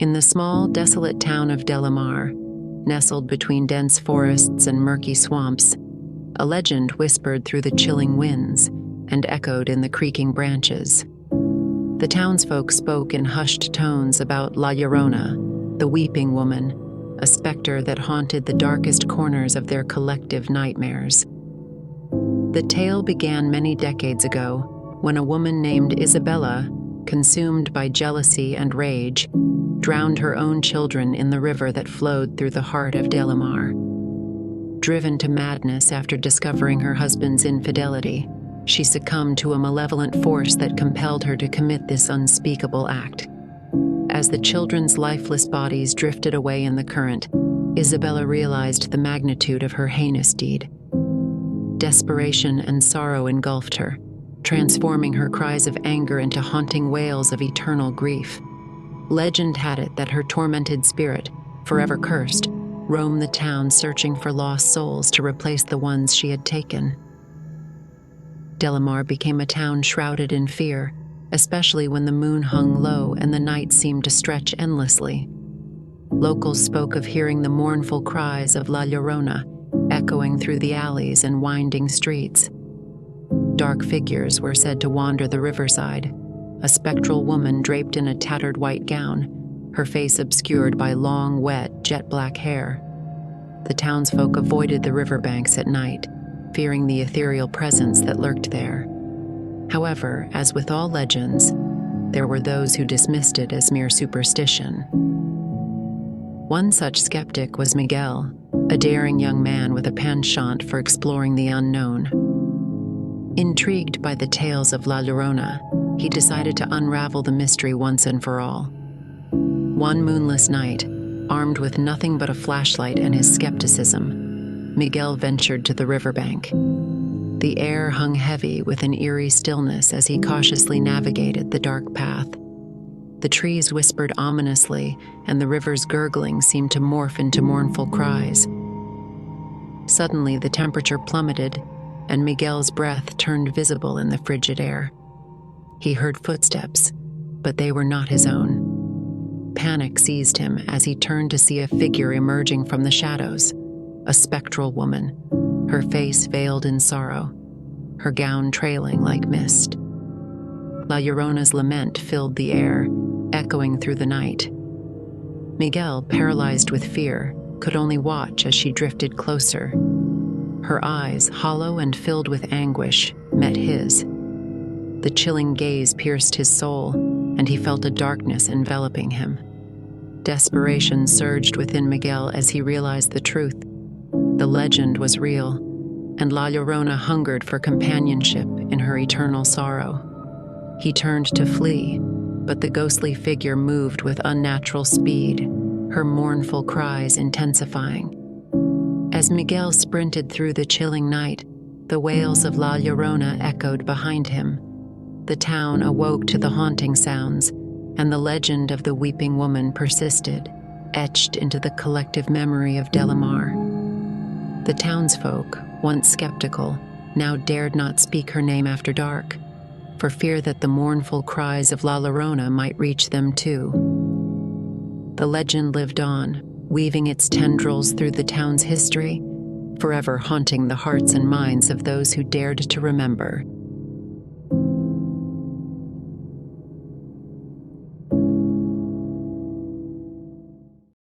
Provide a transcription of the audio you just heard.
In the small, desolate town of Delamar, nestled between dense forests and murky swamps, a legend whispered through the chilling winds and echoed in the creaking branches. The townsfolk spoke in hushed tones about La Llorona, the weeping woman, a specter that haunted the darkest corners of their collective nightmares. The tale began many decades ago when a woman named Isabella, consumed by jealousy and rage, drowned her own children in the river that flowed through the heart of Delamar. Driven to madness after discovering her husband's infidelity, she succumbed to a malevolent force that compelled her to commit this unspeakable act. As the children's lifeless bodies drifted away in the current, Isabella realized the magnitude of her heinous deed. Desperation and sorrow engulfed her, transforming her cries of anger into haunting wails of eternal grief. Legend had it that her tormented spirit, forever cursed, roamed the town searching for lost souls to replace the ones she had taken. Delamar became a town shrouded in fear, especially when the moon hung low and the night seemed to stretch endlessly. Locals spoke of hearing the mournful cries of La Llorona echoing through the alleys and winding streets. Dark figures were said to wander the riverside, a spectral woman draped in a tattered white gown, her face obscured by long, wet, jet-black hair. The townsfolk avoided the riverbanks at night, fearing the ethereal presence that lurked there. However, as with all legends, there were those who dismissed it as mere superstition. One such skeptic was Miguel, a daring young man with a penchant for exploring the unknown. Intrigued by the tales of La Llorona, he decided to unravel the mystery once and for all. One moonless night, armed with nothing but a flashlight and his skepticism, Miguel ventured to the riverbank. The air hung heavy with an eerie stillness as he cautiously navigated the dark path. The trees whispered ominously, and the river's gurgling seemed to morph into mournful cries. Suddenly, the temperature plummeted, and Miguel's breath turned visible in the frigid air. He heard footsteps, but they were not his own. Panic seized him as he turned to see a figure emerging from the shadows, a spectral woman, her face veiled in sorrow, her gown trailing like mist. La Llorona's lament filled the air, echoing through the night. Miguel, paralyzed with fear, could only watch as she drifted closer. Her eyes, hollow and filled with anguish, met his. The chilling gaze pierced his soul, and he felt a darkness enveloping him. Desperation surged within Miguel as he realized the truth. The legend was real, and La Llorona hungered for companionship in her eternal sorrow. He turned to flee, but the ghostly figure moved with unnatural speed, her mournful cries intensifying. As Miguel sprinted through the chilling night, the wails of La Llorona echoed behind him. The town awoke to the haunting sounds, and the legend of the weeping woman persisted, etched into the collective memory of Delamar. The townsfolk, once skeptical, now dared not speak her name after dark, for fear that the mournful cries of La Llorona might reach them too. The legend lived on, weaving its tendrils through the town's history, forever haunting the hearts and minds of those who dared to remember.